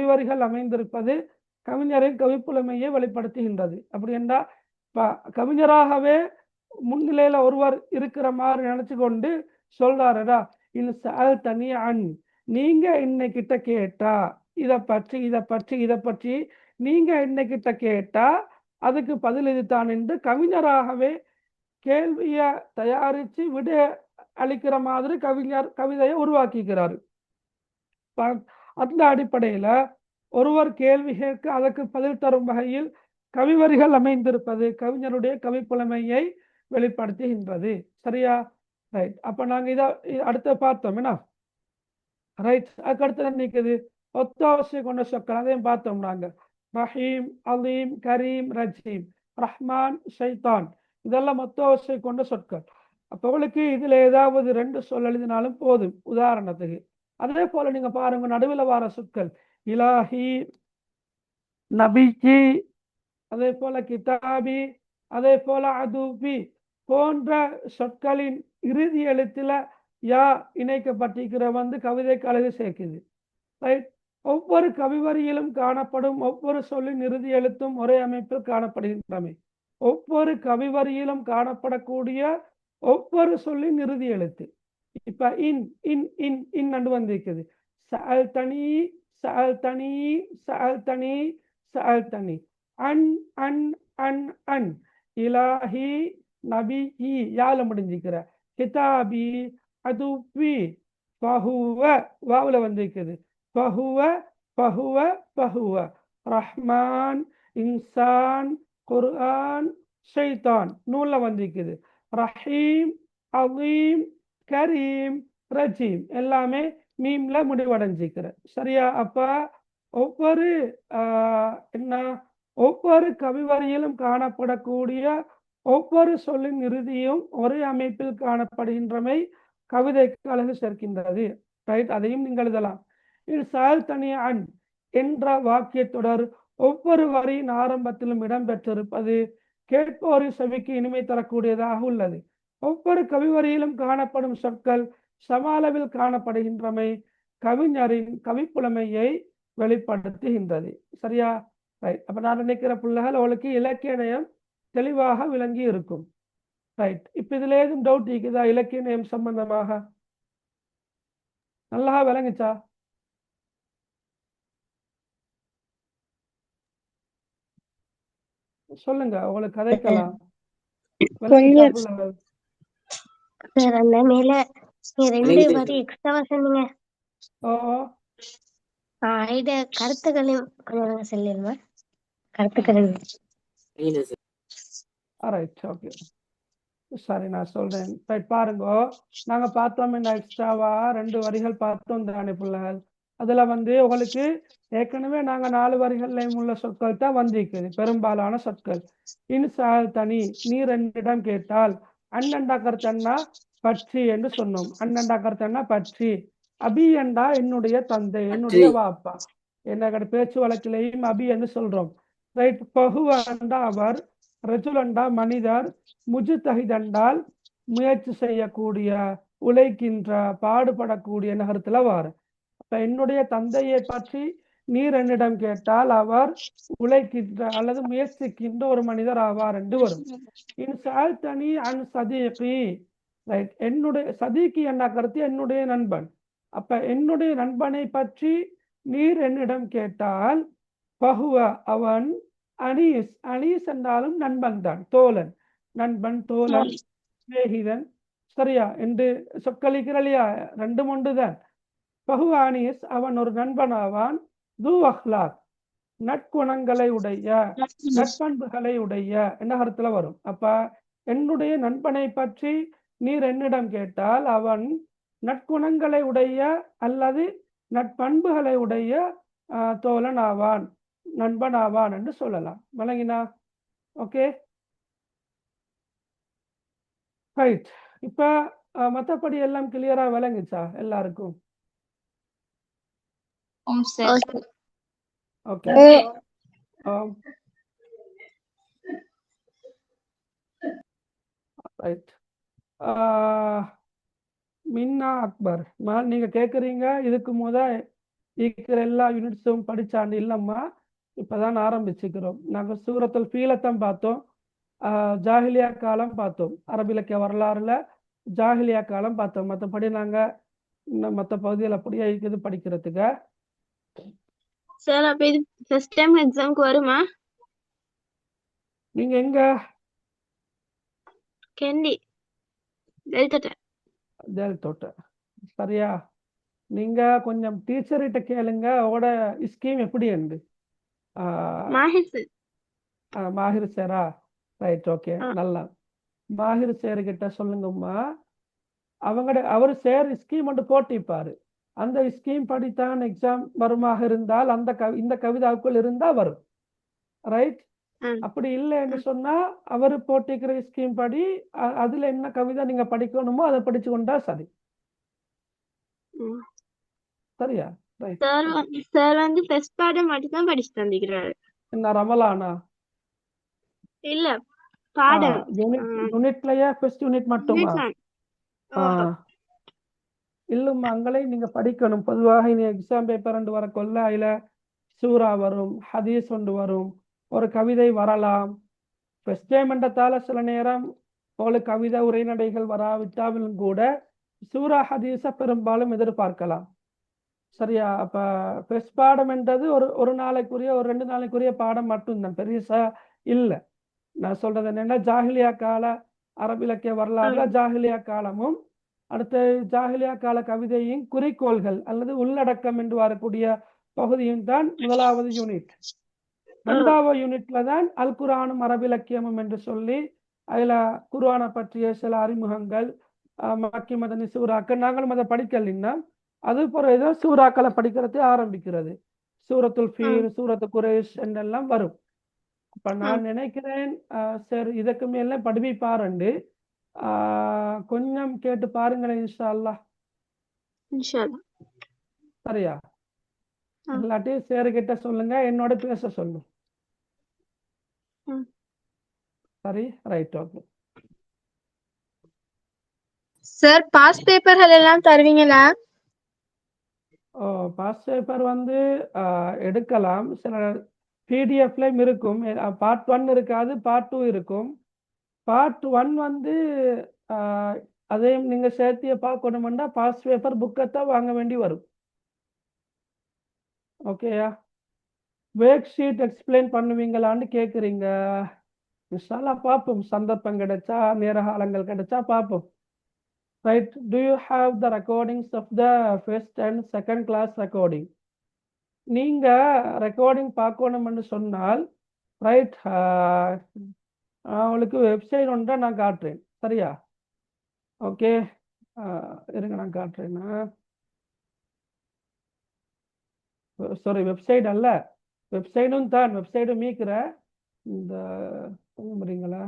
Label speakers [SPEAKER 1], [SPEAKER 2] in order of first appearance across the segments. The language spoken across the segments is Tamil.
[SPEAKER 1] கவிவரிகள் அமைந்திருப்பது கவிஞரின் கவிப்புலமையை வெளிப்படுத்துகின்றது. அப்படி என்றால் கவிஞராகவே முன்னிலையில ஒருவர் இருக்கிற மாதிரி நினைச்சு கொண்டு சொல்றாருடா, தனி அன், நீங்க இன்னைக்கிட்ட கேட்டா இதை பற்றி நீங்க இன்னைக்கிட்ட கேட்டா அதுக்கு பதில் இதுதான் என்று கவிஞராகவே கேள்விய தயாரித்து விட அளிக்கிற மாதிரி கவிஞர் கவிதையை உருவாக்கிக்கிறாரு. அந்த அடிப்படையில ஒருவர் கேள்வி கேட்க அதற்கு பதில் தரும் வகையில் கவிவரிகள் அமைந்திருப்பது கவிஞருடைய கவிப்புலமையை வெளிப்படுத்துகின்றது. சரியா? ரைட். அப்ப நாங்க இதை அடுத்து பார்த்தோம் என்ன? ரைட். அதுக்கு அடுத்து நிற்குது ஒத்தாவசிய கொண்ட சொற்கள், அதையும் பார்த்தோம் நாங்க. ரஹீம், அலீம், கரீம், ரஜீம், ரஹ்மான், ஷைத்தான், இதெல்லாம் ஒத்தாவசிய கொண்ட சொற்கள். அப்போ உங்களுக்கு இதுல ஏதாவது 2 சொல் எழுதினாலும் போதும் உதாரணத்துக்கு. அதே போல நீங்க பாருங்க, நடுவில் வர சொற்கள் இலாஹி, நபிஜி, அதே போல கிதாபி, அதே போல அதுபி போன்ற சொற்களின் இறுதி எழுத்துல யா இணைக்கப்பட்டிருக்கிற கவிதைக்கு அழகு சேர்க்குது. ரைட். ஒவ்வொரு கவிவரியிலும் காணப்படும் ஒவ்வொரு சொல்லின் இறுதி எழுத்தும் ஒரே அமைப்பில் காணப்படுகின்றன. ஒவ்வொரு கவிவரியிலும் காணப்படக்கூடிய ஒவ்வொரு சொல்லின் இறுதி எழுத்து. இப்ப இன் இன் இன் இன் அண்டு வந்திருக்குது. சஅல் தனி சஅல் தனி சஅல் தனி சஅல் தனி. அன் அன் அன் அன். இலாஹி, நபி, யால முடிஞ்சிக்கிற. கிதாபி, அதுபி, பஹுவ வாவுல வந்திருக்குது. பஹுவ பஹுவ பஹுவ. ரஹ்மான், இன்சான், குர்ஆன், ஷைத்தான் நூல்ல வந்திருக்குது. ரஹீம், அலீம், கரீம், ரஜீம் எல்லாமே மீம்ல முடிவடைஞ்சிக்கிற. சரியா? அப்ப ஒவ்வொரு ஒவ்வொரு கவிவரியிலும் காணப்படக்கூடிய ஒவ்வொரு சொல்லின் இறுதியும் ஒரே அமைப்பில் காணப்படுகின்றமை கவிதைக்கு அழகு சேர்க்கின்றது. ரைட். அதையும் நீங்கள் எழுதலாம். இது சால் தனிய அன் என்ற வாக்கிய தொடர் ஒவ்வொரு வரியின் ஆரம்பத்திலும் இடம்பெற்றிருப்பது கேட்போரின் செவிக்கு இனிமை தரக்கூடியதாக உள்ளது. ஒவ்வொரு கவிவரியிலும் காணப்படும் சொற்கள் சம அளவில் காணப்படுகின்றமை கவிஞரின் கவிப்புலமையை வெளிப்படுத்துகின்றது. சரியா? ரைட். அப்ப நான் நினைக்கிற பிள்ளைகள் அவளுக்கு இலக்கிய நயம் தெளிவாக விளங்கி இருக்கும். ரைட். இப்ப இதுல ஏதும் டவுட் இருக்குதா இலக்கிய நயம் சம்பந்தமாக? நல்லா விளங்குச்சா? சொல்லுங்க, உங்களுக்கு கதைக்கலாம். சரி, நான் சொல்றேன். பாருங்க, நாங்க பார்த்தோம் எக்ஸ்ட்ராவா 2 வரிகள் பார்த்தோம் தானே பிள்ளைகள். அதுல உங்களுக்கு ஏற்கனவே நாங்க 4 வரிகள்லையும் உள்ள சொற்கள் தான் வந்திருக்குது, பெரும்பாலான சொற்கள். இன்சால் தனி, நீ 2 இடம் கேட்டால். அண்ணண்டாக்கர்த்தன்னா பற்றி என்று சொன்னோம். அண்ணண்டாக்கர்த்தன்னா பற்றி. அபி என்றா என்னுடைய தந்தை, என்னுடைய வாப்பா. என்ன பேச்சு வழக்கிலையும் அபி என்று சொல்றோம். ரைட். பகுவண்டா அவர், ரஜுலண்டா மனிதர், முஜுத்தஹிதண்டால் முயற்சி செய்யக்கூடிய, உழைக்கின்ற, பாடுபடக்கூடிய நகரத்துல வார். அப்ப என்னுடைய தந்தையை பற்றி நீர் என்னிடம் கேட்டால் அவர் உழைக்கின்ற அல்லது முயற்சிக்கின்ற ஒரு மனிதர் ஆவார் என்று வரும். இன்சால் தனி அன் சதீகி. ரைட். என்னுடைய சதீகி என்ற கருத்து என்னுடைய நண்பன். அப்ப என்னுடைய நண்பனை பற்றி நீர் என்னிடம் கேட்டால் பகுவ அவன், அனீஸ், அனீஸ் என்றாலும் நண்பன் தான், தோழன், நண்பன், தோழன், சிநேகிதன். சரியா? என்று சொற்களிக்கிற இல்லையா? 2 ஒன்றுதான். பகுவ அனீஸ், அவன் ஒரு நண்பன் ஆவான். து அஹ்லாக், நற்குணங்களை உடைய, நற்பண்புகளை உடைய என்ன கருத்துல வரும். அப்ப என்னுடைய நண்பனை பற்றி நீர் என்னிடம் கேட்டால் அவன் நற்குணங்களை உடைய அல்லது நற்பண்புகளை உடைய தோழன் ஆவான், நண்பன் ஆவான் என்று சொல்லலாம். விளங்கினா? Okay, right. இப்ப மற்றபடி எல்லாம் கிளியரா விளங்குச்சா எல்லாருக்கும்? ஓகே. ரைட். மின்னா அக்பர், நீங்க கேக்குறீங்க இதுக்கு இருக்கிற எல்லா யூனிட்ஸும் படிச்சாண்டு இல்லம்மா, இப்பதான் ஆரம்பிச்சுக்கிறோம். நாங்க சூரத்துல் ஃபீலத்தான் பார்த்தோம். ஜாஹிலியா காலம் பார்த்தோம். அரபு இலக்கிய வரலாறுல ஜாஹிலியா காலம் பார்த்தோம். மற்றபடி நாங்க இன்னும் மற்ற பகுதிகள் அப்படியே இருக்குது படிக்கிறதுக்கு.
[SPEAKER 2] சார் அப்ப இது ஃபர்ஸ்ட் டைம் எக்ஸாம்க்கு வருமா?
[SPEAKER 1] நீங்க எங்க?
[SPEAKER 2] கெண்டி டெல்டா.
[SPEAKER 1] தேல்தோட்ட. சரியா? நீங்க கொஞ்சம் டீச்சர்கிட்ட கேளுங்க அவட ஸ்கீம் எப்படி உண்டு.
[SPEAKER 2] மாஹிர் சார்.
[SPEAKER 1] மாஹிர் சேரா? ரைட், ஓகே, நல்லா. மாஹிர் சேருகிட்ட சொல்லுங்கம்மா. அவர் சேர் ஸ்கீம் ஒன்று போட்டிப்பாரு. அந்த ஸ்கீம் படித்தான் எக்ஸாம் வருமாக இருந்தால் அந்த இந்த கவிதாவுக்குள் இருந்தா வரும். ரைட்? அப்படி இல்லைன்னு சொன்னா அவர் போட்டிக்கிற ஸ்கீம் படி அதுல என்ன கவிதை நீங்க படிக்கணுமோ அதை படிச்சு கொண்டா சரி. சரியா?
[SPEAKER 2] சார் வந்து ஃபர்ஸ்ட் பாடம் மட்டும் தான் படிச்சு தந்திக்கிறாரு.
[SPEAKER 1] என்ன ரமலானா?
[SPEAKER 2] இல்ல, பாடம்
[SPEAKER 1] யூனிட்லயே ஃபர்ஸ்ட் யூனிட் மட்டுமா? இல்லம்மா, அங்களே நீங்க படிக்கணும். பொதுவாக இனி எக்ஸாம் பேப்பர் ரெண்டு வரக்குள்ள அதுல சூரா வரும், ஹதீஸ் ஒன்று வரும், ஒரு கவிதை வரலாம். ஃபர்ஸ்ட் டைம் என்றதால சில நேரம் உங்களுக்கு கவிதை உரைநடைகள் வராவிட்டாலும் கூட சூரா ஹதீஸ பெரும்பாலும் எதிர்பார்க்கலாம். சரியா? அப்ப ஃபர்ஸ்ட் பாடம் என்றது ஒரு நாளைக்குரிய ஒரு 2 நாளைக்குரிய பாடம் மட்டும்தான், பெருசா இல்லை. நான் சொல்றது என்னன்னா, ஜாஹிலியா கால அரபு இலக்கிய வரலாறுல ஜாஹிலியா காலமும் அடுத்த ஜாஹிலியா கால கவிதையின் குறிக்கோள்கள் அல்லது உள்ளடக்கம் என்று வரக்கூடிய பகுதியும் தான் முதலாவது யூனிட். 2வது யூனிட்ல தான் அல் குர்ஆனும் அரபு இலக்கியமும் என்று சொல்லி அதுல குர்ஆனை பற்றிய சில அறிமுகங்கள், மக்கி மதனி சூறாக்கள் நாங்களும் அதை படிக்கலைன்னா அது பிறகு சூறாக்களை படிக்கிறதே ஆரம்பிக்கிறது. சூரத்துல் ஃபீல், சூரத்து குரேஷ் என்றெல்லாம் வரும். இப்ப நான் நினைக்கிறேன் சரி இதுக்கு மேல படிப்பாருண்டு. கொஞ்சம் கேட்டு பாருங்களேன் இன்ஷா அல்லாஹ். சரியா? இல்லாட்டி சேருகிட்ட சொல்லுங்க, என்னோட பேச சொல்லு. சரி, ரைட், ஓகே.
[SPEAKER 2] சார் பாஸ் பேப்பர்கள் எல்லாம் தருவீங்களா?
[SPEAKER 1] பாஸ் பேப்பர் வந்து எடுக்கலாம். சில பிடிஎஃப்லயும் இருக்கும். பார்ட் 1 இருக்காது, பார்ட் 2 இருக்கும். பார்ட் 1 வந்து அதையும் நீங்க சேர்த்திய பார்க்கணும்னா பாஸ் பேப்பர் புக்கத்தான் வாங்க வேண்டி வரும். ஓகேயா? ஒர்க் ஷீட் எக்ஸ்பிளைன் பண்ணுவீங்களான்னு கேட்குறீங்க. இன்ஷால்லா பார்ப்போம், சந்தர்ப்பம் கிடைச்சா நேர காலங்கள் கிடைச்சா பார்ப்போம். Right? Do you have the recordings of the first and second class recording? நீங்க ரெக்கார்டிங் பார்க்கணும்னு சொன்னால் ரைட், அவளுக்கு வெப்சைட் ஒன்றை நான் காட்டுறேன். சரியா? ஓகே, இருங்க நான் காட்டுறேன்னா. சாரி, வெப்சைட் அல்ல, வெப்சைடும் தான், வெப்சைடும் மீக்கிற இந்த சொல்லுறீங்களா?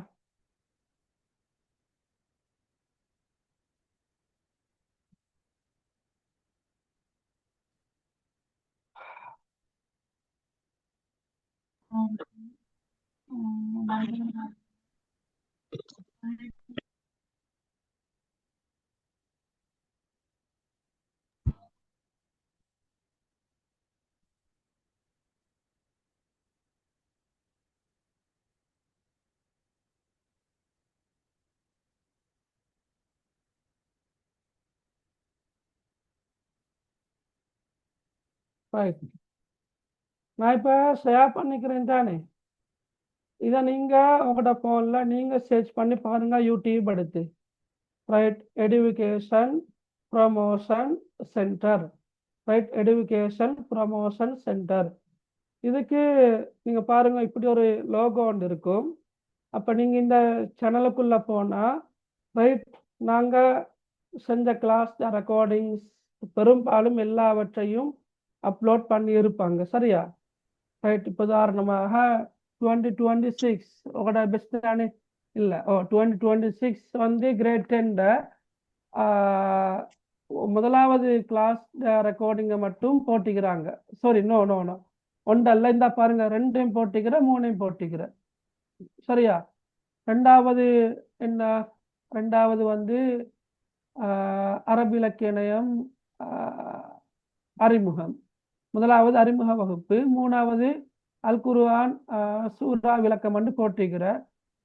[SPEAKER 1] ரைட், நான் இப்போ ஷேர் பண்ணிக்கிறேன் தானே. இதை நீங்க உங்களோட போன்ல நீங்க சர்ச் பண்ணி பாருங்க, யூடியூப் எடுத்து. Right, education promotion centre. Right, education promotion centre. இதுக்கு நீங்க பாருங்க, இப்படி ஒரு லோகோ ஒன்று இருக்கும். அப்ப நீங்க இந்த சேனலுக்குள்ள போனா ரைட், நாங்க செஞ்ச கிளாஸ் ரெக்கார்டிங்ஸ் பெரும்பாலும் எல்லாவற்றையும் அப்லோட் பண்ணி இருப்பாங்க. சரியா? ரைட், இப்போ உதாரணமாக 2026 உங்களோட பெஸ்ட் தானே? இல்லை, 2026 வந்து கிரேட் 10 முதலாவது கிளாஸ் ரெக்கார்டிங்கை மட்டும் போட்டிக்கிறாங்க. சாரி, நோ நோ நோ, ஒன்றல்ல, இந்த பாருங்க, 2ஐயும் போட்டிக்கிற, 3ஐயும் போட்டிக்கிற. சரியா? 2வது என்ன? 2வது வந்து அரபு இலக்கிய நயம் அறிமுகம். முதலாவது அறிமுக வகுப்பு, மூணாவது அல் குர்ஆன் சூரா விளக்கம் என்று போட்டிருக்கிற.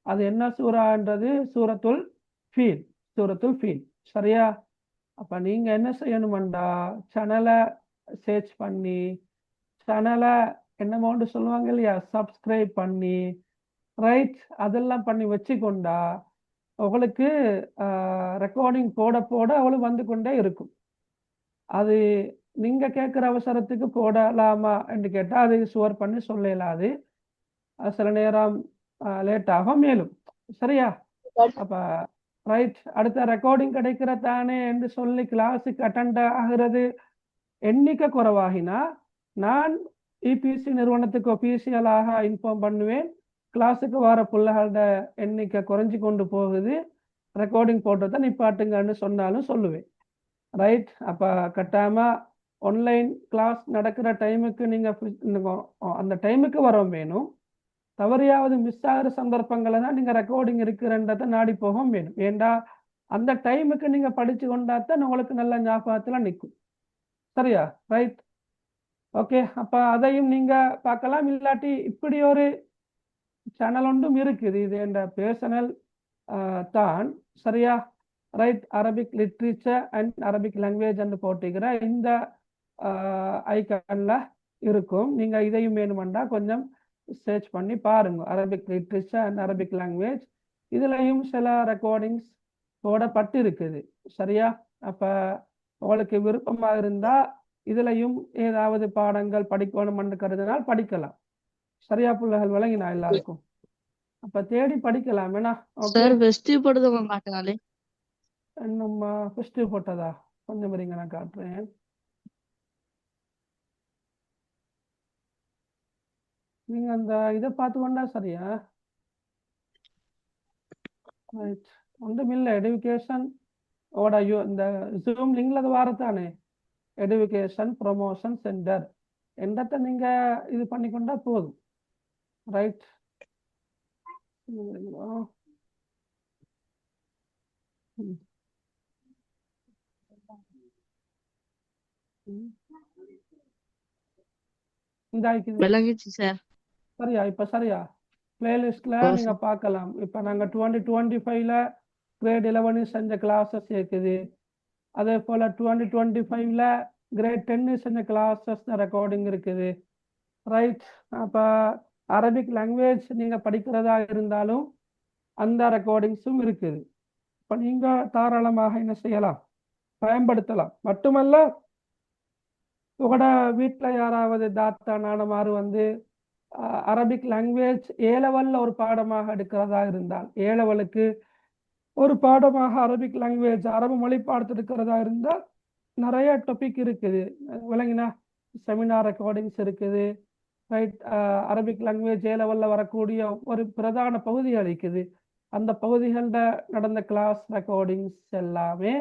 [SPEAKER 1] அது என்ன சூறான்றது சூரத்துல் ஃபீல். சரியா? அப்ப நீங்க என்ன செய்யணும்டா, சேனலை சர்ச் பண்ணி, சேனலை என்னமோண்டு சொல்லுவாங்க இல்லையா, சப்ஸ்கிரைப் பண்ணி, ரைட், அதெல்லாம் பண்ணி வச்சுக்கொண்டா உங்களுக்கு ரெக்கார்டிங் போட போட அவளுக்கு வந்து கொண்டே இருக்கும். அது நீங்க கேட்குற அவசரத்துக்கு போடலாமா என்று கேட்டால் அது சுவர் பண்ணி சொல்லலாது. சில நேரம் லேட் ஆகும் மேலும். சரியா? அப்ப ரைட், அடுத்த ரெக்கார்டிங் கிடைக்கிறதானே என்று சொல்லி கிளாஸுக்கு அட்டெண்ட் ஆகிறது எண்ணிக்கை குறைவாகினா நான் இபிசி நிறுவனத்துக்கு ஒபிஷியலாக இன்ஃபார்ம் பண்ணுவேன். கிளாஸுக்கு வர பிள்ளைகளோட எண்ணிக்கை குறைஞ்சி கொண்டு போகுது, ரெக்கார்டிங் போட்டதை நிப்பாட்டுங்கன்னு சொன்னாலும் சொல்லுவேன். ரைட், அப்போ கட்டாமல் ஆன்லைன் கிளாஸ் நடக்கிற டைமுக்கு நீங்கள் அந்த டைமுக்கு வர வேணும். தவறியாவது மிஸ் ஆகிற சந்தர்ப்பங்களை தான் நீங்கள் ரெக்கார்டிங் இருக்கிறன்றதை நாடி போக வேணும். ஏண்டா அந்த டைமுக்கு நீங்கள் படித்து கொண்டாத்தான் உங்களுக்கு நல்ல ஞாபகத்தில் நிற்கும். சரியா? Right, okay. அப்போ அதையும் நீங்கள் பார்க்கலாம். இல்லாட்டி இப்படி ஒரு சேனல் ஒன்றும் இருக்குது, இது என்ற பேர்சனல் தான். சரியா? Right, Arabic literature and Arabic language என்று போட்டிக்கிற இந்த ஐக்கானில் இருக்கும். நீங்கள் இதையும் வேணுமெண்டா கொஞ்சம் சர்ச் பண்ணி பாருங்க, Arabic literature and Arabic language. இதுலையும் சில ரெக்கார்டிங்ஸ் போடப்பட்டு இருக்குது. சரியா? அப்போ உங்களுக்கு விருப்பமாக இருந்தால் இதுலையும் ஏதாவது பாடங்கள் படிக்கணும்னு கருதினால் படிக்கலாம். சரியா பிள்ளைகள்? விளங்கினா எல்லாருக்கும்? அப்ப தேடி படிக்கலாம். வேணா
[SPEAKER 3] சார் ஃபெஸ்டிவ் போடுறது மாட்டாங்களே.
[SPEAKER 1] நம்ம ஃபெஸ்டிவ் போட்டதா? கொஞ்சம் இருங்க, நான் காட்டுறேன். நீங்க அந்த இதை பார்த்து கொண்டா சரியா? ரைட், ஒன்றும் இல்லை. எடுகேஷன் ஓட இந்த ஜூம் லிங்க்ல அது வாரத்தானே, எடுகேஷன் ப்ரொமோஷன் சென்டர் என்றதை நீங்க இது பண்ணிக்கொண்டா போதும். ரைட்,
[SPEAKER 3] விளங்கிச்சு சார்.
[SPEAKER 1] சரியா? இப்ப சரியா? பிளேலிஸ்ட்ல நீங்க பார்க்கலாம். இப்ப நாங்க 2025ல கிரேட் 11 செஞ்ச கிளாஸஸ் இருக்குது. அதே போல 2025ல கிரேட் 10 செஞ்ச கிளாஸஸ் ரெக்கார்டிங் இருக்குது. ரைட், அப்ப அரபிக் லாங்குவேஜ் நீங்க படிக்கிறதா இருந்தாலும் அந்த ரெக்கார்டிங்ஸும் இருக்குது. இப்ப நீங்க தாராளமாக என்ன செய்யலாம், பயன்படுத்தலாம். மட்டுமல்ல, உங்களோட வீட்டில் யாராவது தாத்தா நானமாறு வந்து அரபிக் லாங்குவேஜ் ஏலெவல்ல ஒரு பாடமாக எடுக்கிறதா இருந்தால், ஏலெவலுக்கு ஒரு பாடமாக அரபிக் லாங்குவேஜ் அரபு மொழி பாடத்தை எடுக்கிறதா இருந்தால் நிறைய டாபிக் இருக்குது. விளங்கினா, செமினார் ரெக்கார்டிங்ஸ் இருக்குது. ரைட், அரபிக் லாங்குவேஜ் ஏலெவல்ல வரக்கூடிய ஒரு பிரதான பகுதிகள் இருக்குது. அந்த பகுதிகளில் நடந்த கிளாஸ் ரெக்கார்டிங்ஸ் எல்லாமே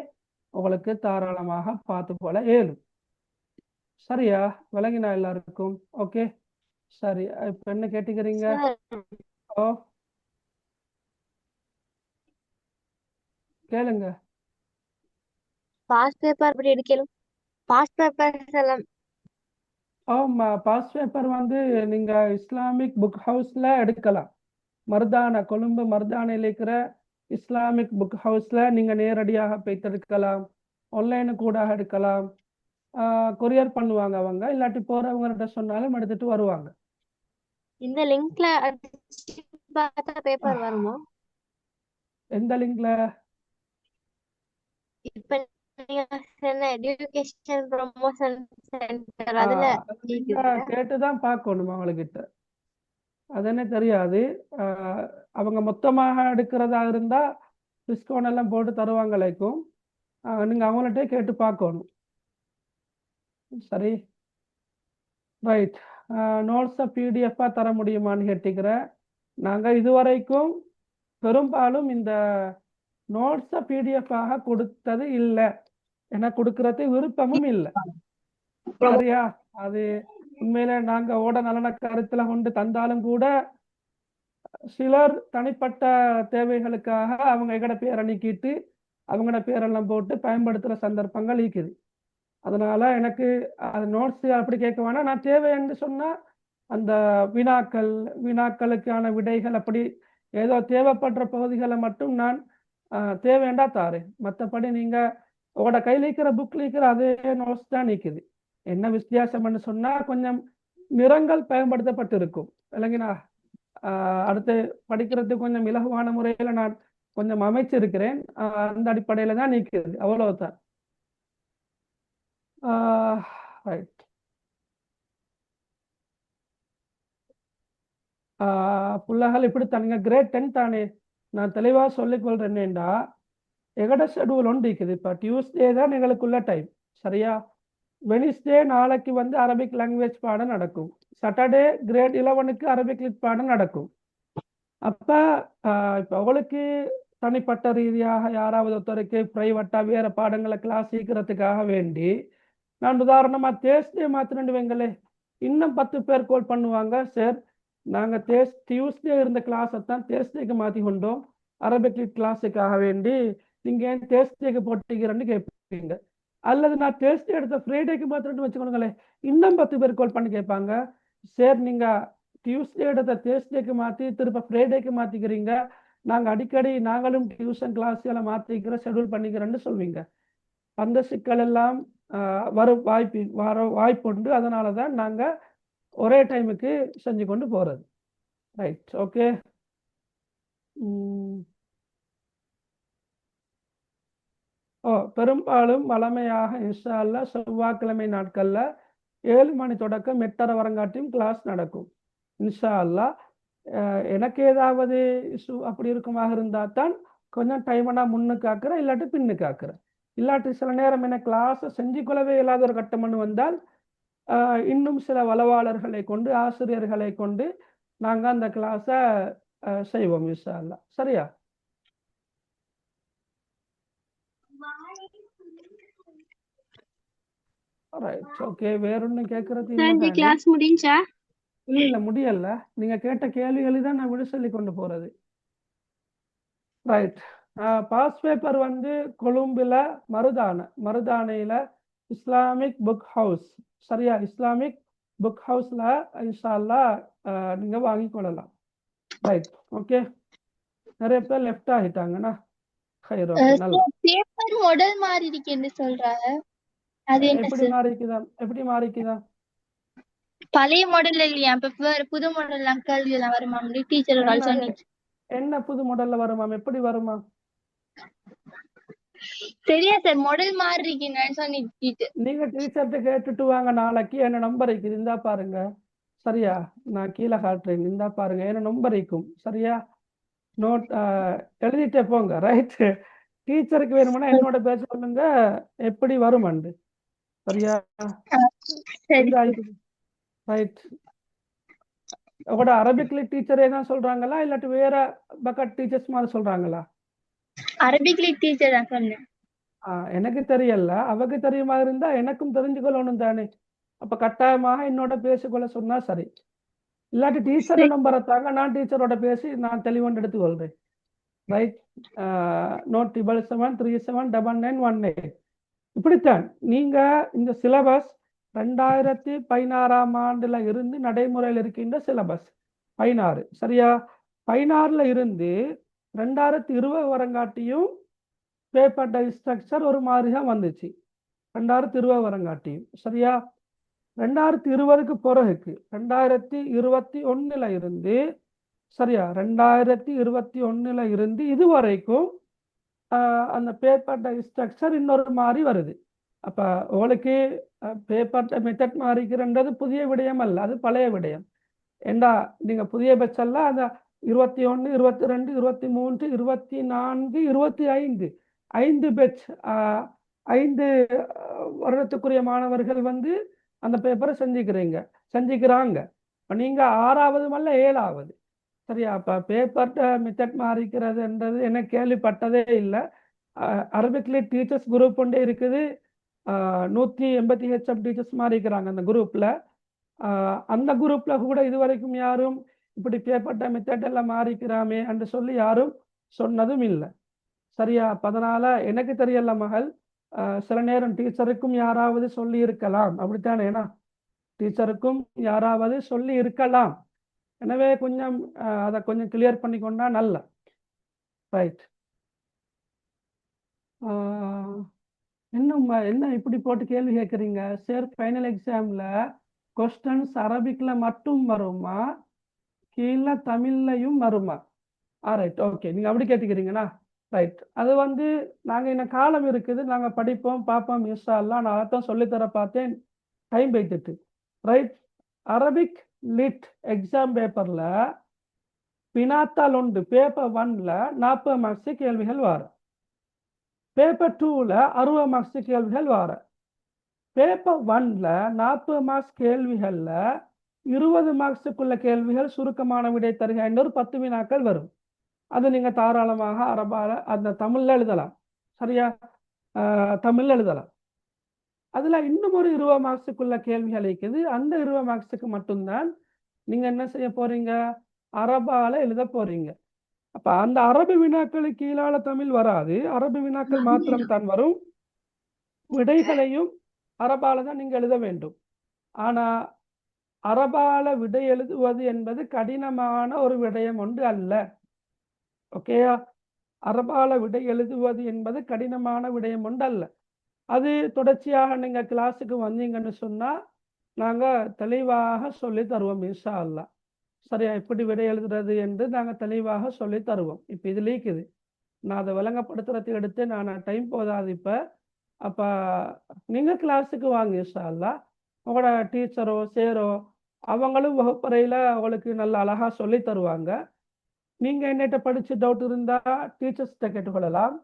[SPEAKER 1] உங்களுக்கு தாராளமாக பார்த்து போல ஏழும். சரியா? விளங்கினா எல்லாருக்கும்? ஓகே, சரி. இப்ப என்ன கேட்டுக்கிறீங்க? ஓ, கேளுங்க.
[SPEAKER 2] பாஸ்ட் பேப்பர் அப்படி எடுக்கலும். பாஸ்ட் பேப்பர்ஸ் எல்லாம்
[SPEAKER 1] ஆமா, பாஸ் பேப்பர் வந்து நீங்க இஸ்லாமிக் புக் ஹவுஸ்ல எடுக்கலாம். மர்தானா, கொழும்பு மர்தானையில் இருக்கிற இஸ்லாமிக் புக் ஹவுஸ்ல நீங்க நேரடியாக போய் எடுக்கலாம். ஆன்லைனு கூட எடுக்கலாம். கொரியர் பண்ணுவாங்க அவங்க, இல்லாட்டி போறவங்ககிட்ட சொன்னாலும் எடுத்துட்டு வருவாங்க.
[SPEAKER 2] இந்த லிங்க்ல பார்த்தா பேப்பர் வருமா?
[SPEAKER 1] எந்த லிங்க்ல?
[SPEAKER 2] இப்ப நீங்க சொன்ன எஜுகேஷன் ப்ரொமோஷன் சென்டர் அதுல
[SPEAKER 1] கேட்டுதான் பார்க்கணும் அவங்ககிட்ட. அது என்ன தெரியாது. அவங்க மொத்தமாக எடுக்கிறதா இருந்தா டிஸ்கவுண்ட் எல்லாம் போட்டு தருவாங்களைக்கும். நீங்க அவங்கள்ட்ட கேட்டு பார்க்கணும். சரி, ரைட். நோட்ஸை பிடிஎஃபாக தர முடியுமான்னு கேட்டுக்கிறேன். நாங்கள் இதுவரைக்கும் பெரும்பாலும் இந்த நோட்ஸை பிடிஎஃபாக கொடுத்தது இல்லை, ஏன்னா கொடுக்கறது விருப்பமும் இல்லை. சரியா? அது உண்மையில நாங்க ஓட நலன கருத்துல கொண்டு தந்தாலும் கூட சிலர் தனிப்பட்ட தேவைகளுக்காக அவங்க எங்கட பேரை நீக்கிட்டு அவங்களோட பேரெல்லாம் போட்டு பயன்படுத்துற சந்தர்ப்பங்கள் இருக்குது. அதனால எனக்கு அது நோட்ஸ் அப்படி கேட்க வேணாம். நான் தேவைன்னு சொன்னா அந்த வினாக்களுக்கான விடைகள் அப்படி ஏதோ தேவைப்படுற பகுதிகளை மட்டும் நான் தேவைண்டா தாரேன். மற்றபடி நீங்க உங்களோட கையில் இருக்கிற புக்ல இருக்கிற அதே நோட்ஸ் தான் நிற்குது. என்ன வித்தியாசம்னு சொன்னா கொஞ்சம் நிறங்கள் பயன்படுத்தப்பட்டு இருக்கும் இல்லைங்கண்ணா. அடுத்து படிக்கிறதுக்கு கொஞ்சம் இலகுவான முறையில் நான் கொஞ்சம் அமைச்சிருக்கிறேன். அந்த அடிப்படையில் தான் நிற்குது, அவ்வளவுதான். ரைட். பிள்ளைகள் இப்படித்தான். நீங்கள் கிரேட் 10 தானே, நான் தெளிவாக சொல்லிக்கொள்றேன்டா. எங்கட ஷெடியூல் ஒன்று இருக்குது. இப்போ டியூஸ்டே தான் எங்களுக்குள்ள டைம், சரியா? வெனிஸ்டே நாளைக்கு வந்து அரபிக் லாங்குவேஜ் பாடம் நடக்கும். சாட்டர்டே கிரேட் 11க்கு அரபிக் லிட் பாடம் நடக்கும். அப்போ இப்போ அவளுக்கு தனிப்பட்ட ரீதியாக யாராவது ஒருத்தருக்கு ப்ரைவேட்டாக வேறு பாடங்களை கிளாஸ் சீக்கிறதுக்காக வேண்டி நான் உதாரணமாக தேர்ஸ்டே மாற்றினு வைங்களே, இன்னும் 10 பேர் கால் பண்ணுவாங்க. சார் நாங்கள் டியூஸ்டே இருந்த கிளாஸை தான் தேர்ஸ்டேக்கு மாற்றி கொண்டோம், அரபிக் லிட் கிளாஸுக்காக வேண்டி நீங்கள் ஏன் தேர்ஸ்டேக்கு போட்டுக்கிறேன்னு கேட்பீங்க. அல்லது நான் தேர்ஸ்டே எடுத்த ஃப்ரைடேக்கு மாத்திரன்னு வச்சுக்கோங்களேன், இன்னும் 10 பேர் கால் பண்ணி கேட்பாங்க. சார் நீங்கள் டியூஸ்டே எடுத்த தேர்ஸ்டேக்கு மாற்றி திருப்ப ஃப்ரைடேக்கு மாற்றிக்கிறீங்க, நாங்கள் அடிக்கடி நாங்களும் டியூஷன் கிளாஸ்களை மாற்றிக்கிறோம், ஷெடியூல் பண்ணிக்கிறோன்னு சொல்வீங்க. அந்த சிக்கல் எல்லாம் வர வாய்ப்பு உண்டு. அதனால தான் நாங்கள் ஒரே டைமுக்கு செஞ்சு கொண்டு போகிறது. Right, okay. பெரும்பாலும் வளமையாக இன்ஷா அல்லாஹ் செவ்வாய்க்கிழமை நாட்களில் 7 மணி தொடக்கம் 8:30 வரங்காட்டியும் கிளாஸ் நடக்கும் இன்ஷா அல்லாஹ். எனக்கு ஏதாவது இஷ்யூ அப்படி இருக்குமாக இருந்தால் தான் கொஞ்சம் டைமை நான் முன்னுக்கு ஆக்குறேன், இல்லாட்டி பின்னுக்கு ஆக்குறேன். இல்லாட்டி சில நேரம் என்ன கிளாஸை செஞ்சு கொள்ளவே இல்லாத ஒரு கட்டம்னு வந்தால் இன்னும் சில வளவாளர்களை கொண்டு, ஆசிரியர்களை கொண்டு நாங்கள் அந்த கிளாஸை செய்வோம் இன்ஷா அல்லாஹ். சரியா? Right, okay. வேற ஒன்றும் கேட்கறது
[SPEAKER 2] கிளாஸ் முடிஞ்சா?
[SPEAKER 1] இல்ல முடியல. நீங்க கேட்ட கேள்விகளை தான் நான் விட சொல்லி கொண்டு போறது. ரைட். பாஸ் பேப்பர் வந்து கொழும்புல மருதானையில இஸ்லாமிக் புக் ஹவுஸ், சரியா? இஸ்லாமிக் புக் ஹவுஸ்ல இன்ஷா அல்லாஹ் நீங்க வாங்கி கொள்ளலாம். Right, okay. நிறைய பேர் லெஃப்ட் ஆகிட்டாங்கண்ணா.
[SPEAKER 4] பேப்பர் மாடல் மாறி இருக்குன்னு சொல்றாங்க. அது என்ன
[SPEAKER 1] எப்படி மாறிக்குதா?
[SPEAKER 4] பழைய மாடல் இல்லையா, இப்ப புது மாடல் கேள்வி எல்லாம் வருமா? டீச்சர் சொன்னீங்க.
[SPEAKER 1] என்ன புது மாடல்ல வருமாம்? எப்படி வருமா?
[SPEAKER 4] சரியா சார், மாடல் மாறி இருக்கீங்கன்னு சொன்னிட்டு
[SPEAKER 1] நீங்க டீச்சர்கிட்ட கேட்டுட்டு வாங்க. நாளைக்கு என்ன நம்பர் இருக்குது, இந்தா பாருங்க. சரியா? நான் கீழே காட்டுறேன், இந்தா பாருங்க. என்ன நம்பர் இருக்கும், சரியா? நோட் எழுதிட்டே போங்க. ரைட். டீச்சருக்கு வேணும்னா என்னோட பேச சொல்லுங்க, எப்படி வருமாண்டு. சரியா? ரைட். உங்களோட அரபிக் லிட் டீச்சரே தான் சொல்றாங்களா, இல்லாட்டி வேற பக்கெட் டீச்சர்ஸ் மாதிரி சொல்றாங்களா?
[SPEAKER 4] அரபிக் லிட் டீச்சர் தான் சொன்னேன்.
[SPEAKER 1] எனக்கு தெரியல, அவக்கு தெரியுமா இருந்தா எனக்கும் தெரிஞ்சுக்கொள்ளணும் தானே. அப்ப கட்டாயமாக என்னோட பேசிக்கொள்ள சொன்னா சரி. இல்லாட்டி டீச்சர் நம்பரை தாங்க, நான் டீச்சரோட பேசி நான் தெளிவொன்று எடுத்துக்கொள்றேன். ரைட். நோட் 77373991. இப்படித்தான் நீங்க இந்த சிலபஸ் 2016ஆம் ஆண்டுல இருந்து நடைமுறையில் இருக்கின்ற சிலபஸ் 16, சரியா? 16ல இருந்து 2020 வரங்காட்டியும் பேப்பர் டை ஸ்ட்ரக்சர் ஒரு மாதிரி தான் வந்துச்சு. 2020 வரங்காட்டியும், சரியா? 2020க்கு பிறகுக்கு 2021ல இருந்து, சரியா? 2021ல இருந்து இதுவரைக்கும் அந்த பேப்பர் டை ஸ்ட்ரக்சர் இன்னொரு மாதிரி வருது. அப்ப உங்களுக்கு பேப்பர் மெத்தட் மாறிக்கிறன்றது புதிய விடயம் அல்ல, அது பழைய விடயம். ஏண்டா நீங்க புதிய பெச்செல்லாம் அந்த 21, 22, 23, 24, 25 5 பெச் 5 வருடத்துக்குரிய மாணவர்கள் வந்து அந்த பேப்பரை செஞ்சுக்கிறாங்க. நீங்க 6வது அல்ல 7வது, சரியா? அப்ப பேப்பர் மெத்தட் மாறிக்கிறதுன்றது எனக்கு கேள்விப்பட்டதே இல்லை. அரபிக் லிட் டீச்சர்ஸ் குரூப் ஒன்றே இருக்குது, 180 ஹெச்எம் டீச்சர்ஸ் மாறிக்கிறாங்க அந்த குரூப்ல. அந்த குரூப்ல கூட இதுவரைக்கும் யாரும் இப்படி பேப்பர் மெத்தட் எல்லாம் மாறிக்கிறாமே என்று சொல்லி யாரும் சொன்னதும் இல்லை, சரியா? அதனால எனக்கு தெரியல மகள், சில நேரம் டீச்சருக்கும் யாராவது சொல்லி இருக்கலாம், அப்படித்தானே? ஏன்னா டீச்சருக்கும் யாராவது சொல்லி இருக்கலாம். எனவே கொஞ்சம் அதை கொஞ்சம் கிளியர் பண்ணிக்கொண்டா நல்ல. ரைட். என்ன இப்படி போட்டு கேள்வி கேட்குறீங்க? சார் ஃபைனல் எக்ஸாமில் கொஸ்டன்ஸ் அரபிக்கில் மட்டும் வருமா, கீழே தமிழ்லையும் வருமா? Right, okay. நீங்கள் அப்படி கேட்டுக்கிறீங்களா? ரைட். அது வந்து நாங்கள் இன்னும் காலம் இருக்குது, நாங்கள் படிப்போம் பார்ப்போம் இன்ஷா அல்லாஹ். நான் அதான் சொல்லித்தர பார்த்தேன், டைம் வைத்துட்டு. ரைட். அரபிக் லிட் எக்ஸாம் பேப்பரில் வினாத்தாள் ஒன்று பேப்பர் 1ல் 40 மார்க்ஸு கேள்விகள் வரும். பேப்பர் 2ல் 60 மார்க்ஸு கேள்விகள் வரும். பேப்பர் 1ல் 40 மார்க்ஸ் கேள்விகளில் 20 மார்க்ஸுக்குள்ள கேள்விகள் சுருக்கமான விடை தருக என்ற ஒரு 10 வினாக்கள் வரும். அது நீங்கள் தாராளமாக அரபால அந்த தமிழில் எழுதலாம். சரியா? தமிழில் எழுதலாம். அதில் இன்னும் ஒரு 20 மார்க்ஸுக்குள்ள கேள்விகள் இருக்குது. அந்த 20 மார்க்ஸுக்கு மட்டும்தான் நீங்கள் என்ன செய்ய போறீங்க, அரபால எழுத போறீங்க. அப்ப அந்த அரபு வினாக்களுக்கு கீழால தமிழ் வராது, அரபு வினாக்கள் மாத்திரம் தான் வரும். விடைகளையும் அரபால தான் நீங்க எழுத வேண்டும். ஆனா அரபால விடை எழுதுவது என்பது கடினமான ஒரு விடயம் ஒன்று அல்ல. ஓகேயா? அரபால விடை எழுதுவது என்பது கடினமான விடயம் ஒன்று அல்ல. அது தொடர்ச்சியாக நீங்க கிளாஸுக்கு வந்தீங்கன்னு சொன்னா நாங்க தெளிவாக சொல்லி தருவோம் இன்ஷா அல்லாஹ். சரியா? இப்படி விடை எழுதுறது என்று நாங்கள் தெளிவாக சொல்லி தருவோம். இப்போ இது லீக்குது, நான் அதை விளங்கப்படுத்துறதுக்கு எடுத்து நான் டைம் போதாது இப்போ. அப்போ நீங்கள் கிளாஸுக்கு வாங்க இன்ஷா அல்லாஹ். உங்களோட டீச்சரோ சேரோ அவங்களும் வகுப்பறையில் அவங்களுக்கு நல்ல அழகாக சொல்லி தருவாங்க. நீங்கள் என்னகிட்ட படித்து டவுட் இருந்தால் டீச்சர்ஸ்கிட்ட கேட்டுக்கொள்ளலாம்,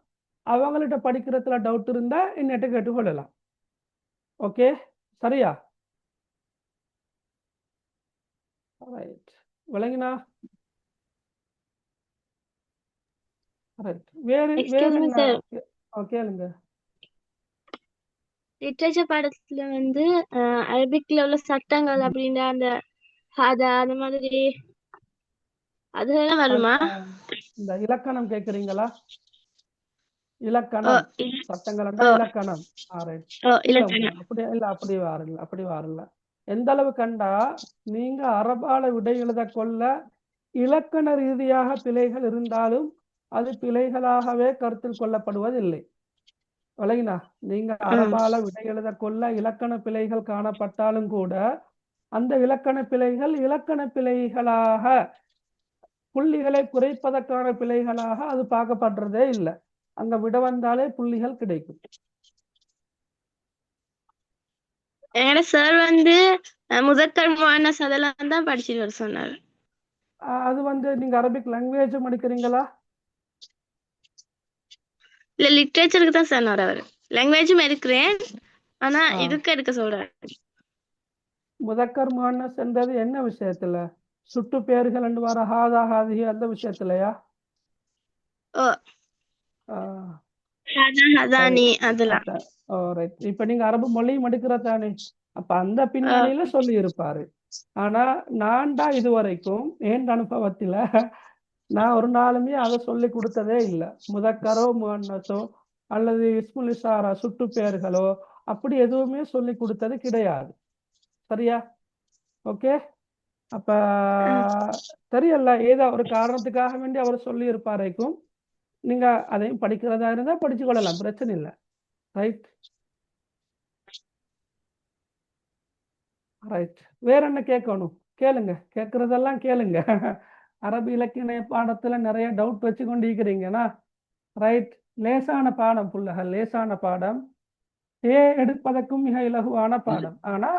[SPEAKER 1] அவங்கள்ட்ட படிக்கிறதுல டவுட் இருந்தால் என்னகிட்ட கேட்டுக்கொள்ளலாம். ஓகே, சரியா? ரைட், விளங்கினா? ரைட். வேறு
[SPEAKER 2] Excuse me,
[SPEAKER 1] என்ன?
[SPEAKER 2] sir.
[SPEAKER 1] கேளுங்க.
[SPEAKER 2] லிட்ரேச்சர் பாடத்துல வந்து அரபிக்ல உள்ள சட்டங்கள் அப்படின்ற அந்த மாதிரி அதெல்லாம் வருமா?
[SPEAKER 1] இந்த இலக்கணம் கேட்குறீங்களா? இலக்கணம் சட்டங்கள் இலக்கணம். அப்படி வரல. எந்த அளவு கண்டா நீங்க அரபால விடை எழுத கொள்ள இலக்கண ரீதியாக பிழைகள் இருந்தாலும் அது பிழைகளாகவே கருத்தில் கொள்ளப்படுவதில்லை. விளங்கினா? நீங்க அரபால விடை எழுத கொள்ள இலக்கண பிழைகள் காணப்பட்டாலும் கூட அந்த இலக்கண பிழைகள் இலக்கண பிழைகளாக, புள்ளிகளை குறைப்பதற்கான பிழைகளாக அது பார்க்கப்படுறதே இல்லை. அங்க விட வந்தாலே புள்ளிகள் கிடைக்கும்.
[SPEAKER 2] எங்க சார் வந்து முதற்கண் முஅன்னஸ் அதெல்லாம் தான் படிச்சுட்டு வர சொன்னாரு.
[SPEAKER 1] அது வந்து நீங்க அரபிக் லாங்குவேஜ் படிக்கிறீங்களா?
[SPEAKER 2] இல்ல, லிட்ரேச்சருக்கு தான் சொன்னார் அவர். லாங்குவேஜும் எடுக்கிறேன், ஆனா இதுக்கு எடுக்க சொல்றாரு.
[SPEAKER 1] முதக்கர் முஅன்னஸ் என்றது என்ன விஷயத்துல? சுட்டு பெயர்கள் என்று வர ஹாதா ஹாதிஹி அந்த விஷயத்துலயா? இப்ப நீங்க அரபு மொழியும் எடுக்கிறதானே, அப்ப அந்த பின்னணியில சொல்லி இருப்பாரு. ஆனா நான் தான் இதுவரைக்கும் என் அனுபவத்துல நான் ஒரு நாளுமே அதை சொல்லி கொடுத்ததே இல்லை. முதக்கரோ முஅன்னஸோ அல்லது இஸ்முல் இஷாரா சுட்டு பெயர்களோ அப்படி எதுவுமே சொல்லி கொடுத்தது கிடையாது. சரியா? ஓகே. அப்ப தெரியல, ஏதோ ஒரு காரணத்துக்காக வேண்டி அவர் சொல்லி இருப்பாரைக்கும் நீங்க அதையும் படிக்கிறதா இருந்தா படிச்சு கொள்ளலாம், பிரச்சனை இல்லை. Right right. வேற என்ன கேட்கணும்? கேளுங்க, கேட்கறதெல்லாம் கேளுங்க. அரபு இலக்கிய பாடத்துல நிறைய டவுட் வச்சு கொண்டு இருக்கிறீங்கன்னா ரைட். லேசான பாடம் புள்ளகள், லேசான பாடம். எடுப்பதற்கும் மிக இலகுவான பாடம். ஆனா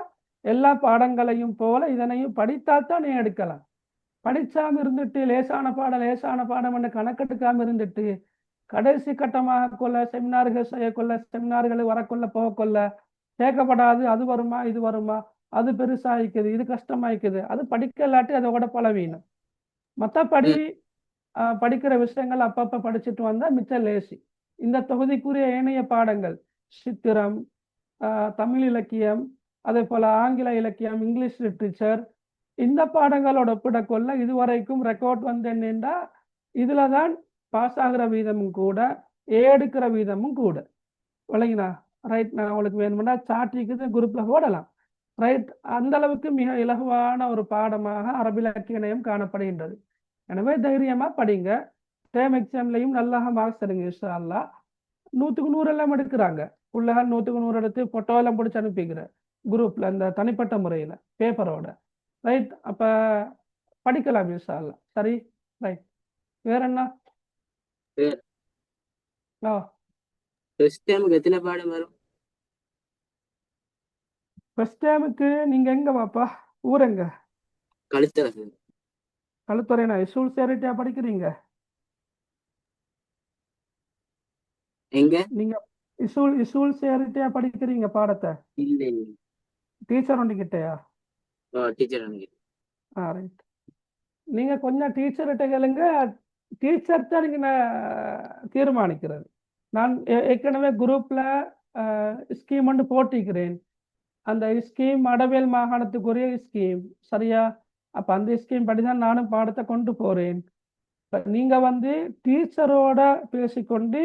[SPEAKER 1] எல்லா பாடங்களையும் போல இதனையும் படித்தாத்தான் நீ எடுக்கலாம். படிச்சாம இருந்துட்டு லேசான பாடம் என்று கணக்கெடுக்காம இருந்துட்டு கடைசி கட்டமாக கொள்ள செமினார்கள் செய்யக்கொள்ள, செமினார்கள் வரக்கொள்ள போகக்கொள்ள கேட்கப்படாது, அது வருமா இது வருமா, அது பெருசாயிக்குது இது கஷ்டமாயிக்குது, அது படிக்க இல்லாட்டி அதோட பலவீனம். மற்றபடி படிக்கிற விஷயங்கள் அப்பப்ப படிச்சுட்டு வந்தா மிச்ச லேசி. இந்த தொகுதிக்குரிய ஏனைய பாடங்கள் சித்திரம், தமிழ் இலக்கியம், அதே போல ஆங்கில இலக்கியம், இங்கிலீஷ் லிட்ரேச்சர், இந்த பாடங்களோட ஒப்பிடக்கொள்ள இதுவரைக்கும் ரெக்கார்ட் வந்து என்னென்றா இதுல தான் பாஸ் ஆகிற வீதமும் கூட, எடுக்கிற வீதமும் கூட. விளங்கினா ரைட். நான் உங்களுக்கு வேணும்னா சார்ட் இருக்குது குரூப்பில் போடலாம். ரைட். அந்த அளவுக்கு மிக இலகுவான ஒரு பாடமாக அரபி இலக்கிய இணையம் காணப்படுகின்றது. எனவே தைரியமாக படிங்க. டேர்ம் எக்ஸாம்லையும் நல்லா மார்க்ஸ் எடுங்க இன்ஷா அல்லாஹ். 100க்கு 100 எல்லாம் எடுக்கிறாங்க. பிள்ளைகள் 100க்கு 100 எடுத்து ஃபோட்டோ எல்லாம் பிடிச்சி அனுப்பிக்கிறேன் குரூப்பில் அந்த தனிப்பட்ட முறையில் பேப்பரோட. ரைட். அப்போ படிக்கலாம் இன்ஷா அல்லாஹ். சரி ரைட். வேற என்ன? ஆ
[SPEAKER 5] ஃபர்ஸ்ட் டைமுக்கு எத்தனை பாடம் வரும்?
[SPEAKER 1] ஃபர்ஸ்ட் டைமுக்கு நீங்கள் எங்கே பாப்பா? ஊர் எங்க?
[SPEAKER 5] கழுத்தல சார்.
[SPEAKER 1] கழுத்துறைனா இசூல் சேரிட்டியா படிக்கிறீங்க?
[SPEAKER 5] எங்க?
[SPEAKER 1] நீங்க இசூல் சேரிட்டியா படிக்கிறீங்க பாடத்தை?
[SPEAKER 5] இல்ல இல்ல.
[SPEAKER 1] டீச்சர் ஒன்றுகிட்டயா?
[SPEAKER 5] Teacher
[SPEAKER 1] right. நீங்க கொஞ்சம் டீச்சர்கிட்ட கேளுங்க. டீச்சர் தான் நீங்க தீர்மானிக்கிறது. நான் ஏற்கனவே குரூப்ல ஸ்கீம் ஒன்று போட்டிக்கிறேன். அந்த ஸ்கீம் அடவேல் மாகாணத்துக்குரிய ஸ்கீம். சரியா? அப்ப அந்த ஸ்கீம் படிதான் நானும் பாடத்தை கொண்டு போறேன். நீங்க வந்து டீச்சரோட பேசிக்கொண்டு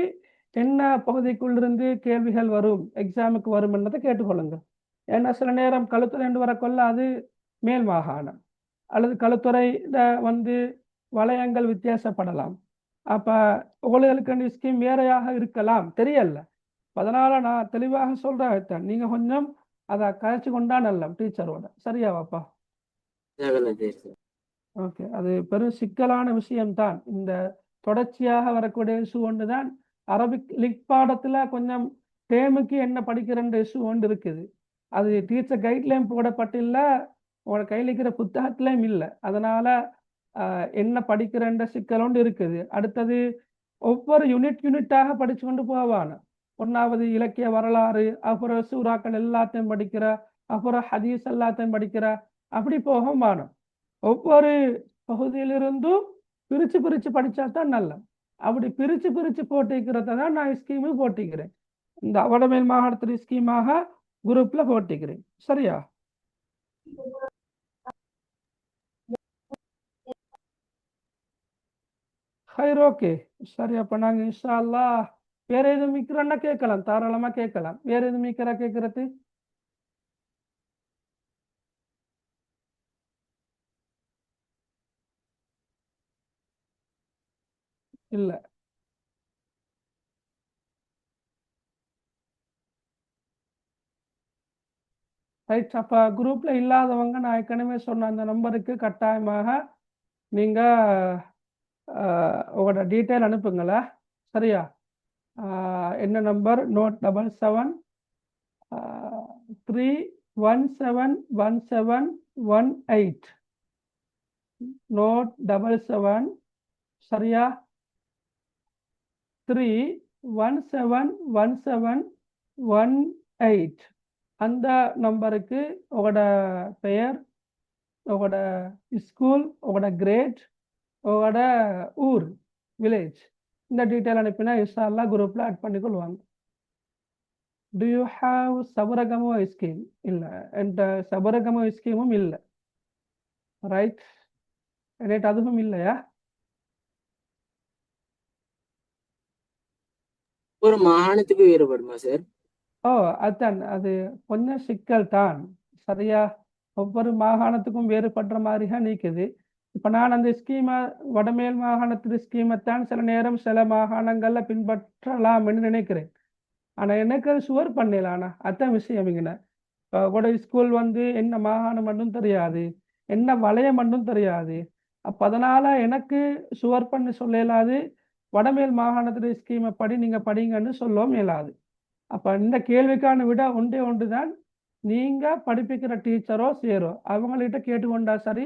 [SPEAKER 1] என்ன பகுதிக்குள்ளிருந்து கேள்விகள் வரும், எக்ஸாமுக்கு வரும் என்றதை கேட்டுக்கொள்ளுங்க. ஏன்னா சில நேரம் களுத்துறை என்று வரக்கொள்ள அது மேல் மாகாணம் அல்லது களுத்துறை வந்து வளையங்கள் வித்தியாசப்படலாம். அப்ப உங்களுக்கு ஸ்கீம் வேறையாக இருக்கலாம், தெரியல. அதனால நான் தெளிவாக சொல்றேன், நீங்க கொஞ்சம் அதை கழிச்சு கொண்டா நல்ல டீச்சரோட. சரியாவாப்பா? ஓகே. அது பெரும் சிக்கலான விஷயம்தான். இந்த தொடர்ச்சியாக வரக்கூடிய இஷ்யூ ஒன்று தான். அரபிக் லிக் பாடத்துல கொஞ்சம் டேமுக்கு என்ன படிக்கிறன்ற இஷ்யூ ஒன்று இருக்குது. அது டீச்சர் கைட்லைன் போடப்பட்டில்ல, உங்களோட கையில் இருக்கிற புத்தகத்திலையும் இல்லை. அதனால என்ன படிக்கிறன்ற சிக்கல் ஒன்று இருக்குது. அடுத்தது ஒவ்வொரு யூனிட்டாக படிச்சு கொண்டு போவான. ஒன்றாவது இலக்கிய வரலாறு, அப்புறம் சூறாக்கள் எல்லாத்தையும் படிக்கிற, அப்புறம் ஹதீஸ் எல்லாத்தையும் படிக்கிற, அப்படி போக மானும். ஒவ்வொரு பகுதியிலிருந்தும் பிரிச்சு பிரிச்சு படிச்சா தான் நல்ல. அப்படி பிரிச்சு பிரிச்சு போட்டிக்கிறத தான் நான் ஸ்கீமு போட்டிக்கிறேன். இந்த வடமேல் மாகாணத்தில் ஸ்கீமாக குரூப்ல போட்டிக்கிறேன். சரியா? ஹைர். ஓகே சரி. அப்ப நாங்க இன்ஷா அல்லாஹ் வேற எதுவும் மிக்கிறோன்னா கேட்கலாம், தாராளமா கேட்கலாம். வேற எதுவும் மிக்கிறா கேட்கறது? இல்ல. ரைட். அப்ப குரூப்ல இல்லாதவங்க நான் ஏற்கனவே சொன்ன அந்த நம்பருக்கு கட்டாயமாக நீங்க உங்களோட டீட்டெயில் அனுப்புங்களா? சரியா? என்ன நம்பர்? நோட் 7737171718. நோட் 77 சரியா 3171718. அந்த நம்பருக்கு உங்களோட பெயர், உங்களோட ஸ்கூல், உங்களோட கிரேட், உங்களோட ஊர், வில்லேஜ், இந்த டீட்டெயில் அனுப்பினா இன்ஷா அல்லாஹ் குரூப்ல ஆட் பண்ணிக்கொள்வாங்க. Do you have Sabaragamuwa scheme? இல்லை, என்கிட்ட சபரகமோ ஸ்கீமும் இல்லை. ரைட். என்கிட்ட அதுவும் இல்லையா?
[SPEAKER 5] ஒரு மாகாணத்துக்கு வேறுபடுமா சார்?
[SPEAKER 1] அதுதான், அது கொஞ்சம் சிக்கல் தான். சரியா? ஒவ்வொரு மாகாணத்துக்கும் வேறுபடுற மாதிரியா நீக்குது. இப்ப நான் அந்த ஸ்கீமை, வடமேல் மாகாணத்து ஸ்கீமைத்தான் சில நேரம் சில மாகாணங்கள்ல பின்பற்றலாம்னு நினைக்கிறேன். ஆனா எனக்கு அது சுவர் பண்ணலானா, அதான் விஷயம். இங்கே கூட ஸ்கூல் வந்து என்ன மாகாணம் மட்டும் தெரியாது, என்ன வளையம் மட்டும் தெரியாது. அப்ப அதனால எனக்கு சுவர் பண்ணி சொல்ல இயலாது, வடமேல் மாகாணத்து ஸ்கீமை படி நீங்க படிங்கன்னு சொல்லவும் இயலாது. அப்ப இந்த கேள்விக்கான விட ஒன்றே ஒன்றுதான், நீங்க படிப்பிக்கிற டீச்சரோ சேரோ அவங்கள்ட்ட கேட்டுக்கொண்டா சரி.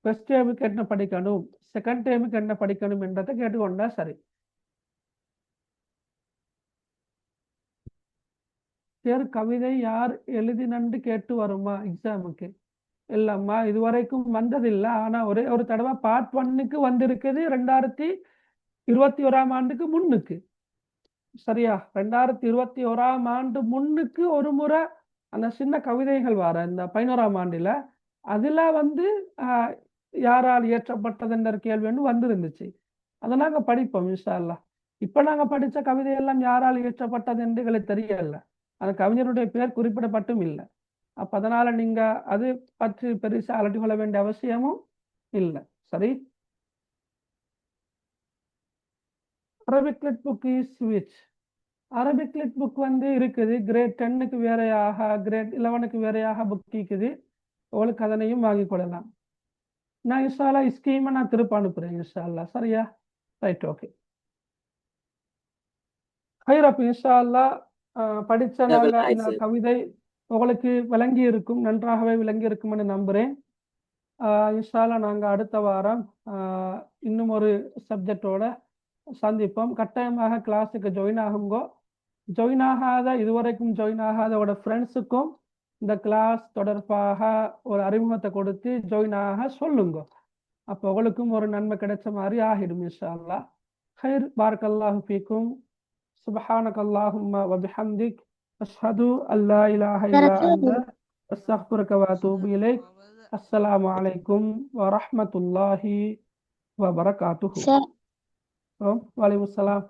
[SPEAKER 1] ஃபர்ஸ்ட் டேமுக்கு என்ன படிக்கணும், செகண்ட் டேமுக்கு என்ன படிக்கணும் என்றதை கேட்டுக்கொண்டா சரி. கவிதை யார் எழுதினன்று கேட்டு வருமா எக்ஸாமுக்கு? இல்லம்மா, இதுவரைக்கும் வந்ததில்லை. ஆனா ஒரே ஒரு தடவை பார்ட் 1க்கு வந்திருக்குது 2021 ஆண்டுக்கு முன்னுக்கு. சரியா? 2021 ஆண்டு முன்னுக்கு ஒரு முறை அந்த சின்ன கவிதைகள் வர இந்த 11ஆம் ஆண்டுல அதுல வந்து யாரால் இயற்றப்பட்டது என்ற கேள்வி வந்துருந்துச்சு. அதை நாங்க படிப்போம் இன்ஷா அல்லாஹ். இப்ப நாங்க படிச்ச கவிதையெல்லாம் யாரால் இயற்றப்பட்டது என்று எங்களுக்கு தெரியல. அந்த கவிஞருடைய பெயர் குறிப்பிடப்பட்டும் இல்லை. அப்ப அதனால நீங்க அது பற்றி பெருசா அலட்டி கொள்ள வேண்டிய அவசியமும் இல்லை. சரி. Arabic lit book is which? Arabic lit book வந்து இருக்குது. கிரேட் 10க்கு வேறையாக, கிரேட் 11க்கு வேறையாக புக் இருக்குது. உங்களுக்கு அதனையும் வாங்கிக் கொள்ளலாம். நான் இன்ஷால்லா ஸ்கீமை நான் திருப்ப அனுப்புறேன் இன்ஷால்லா. சரியா? Right, okay. ஹைரப் இன்ஷால்லா படிச்ச நாங்க இந்த கவிதை உங்களுக்கு விளங்கி இருக்கும், நன்றாகவே விளங்கி இருக்கும் என்று நம்புறேன். இன்ஷால்லா நாங்க அடுத்த வாரம் இன்னும் ஒரு சப்ஜெக்டோட சந்திப்போம். கட்டாயமாக கிளாஸுக்கு ஜாயின் ஆகுங்கோ. ஜாயின் ஆகாத, இதுவரைக்கும் ஜாயின் ஆகாதோட ஃப்ரெண்ட்ஸுக்கும் இந்த கிளாஸ் தொடர்பாக ஒரு அறிமுகத்தை கொடுத்து ஜாயின் ஆக சொல்லுங்க. அப்போ உங்களுக்கும் ஒரு நன்மை கிடைச்ச மாதிரி ஆகிடும் இன்ஷா அல்லாஹ். خير بارك الله فيكم سبحانك اللهم وبحمدك أشهد أن لا إله إلا أنت أستغفرك وأتوب إليك. السلام عليكم ورحمة الله وبركاته. وعليكم السلام.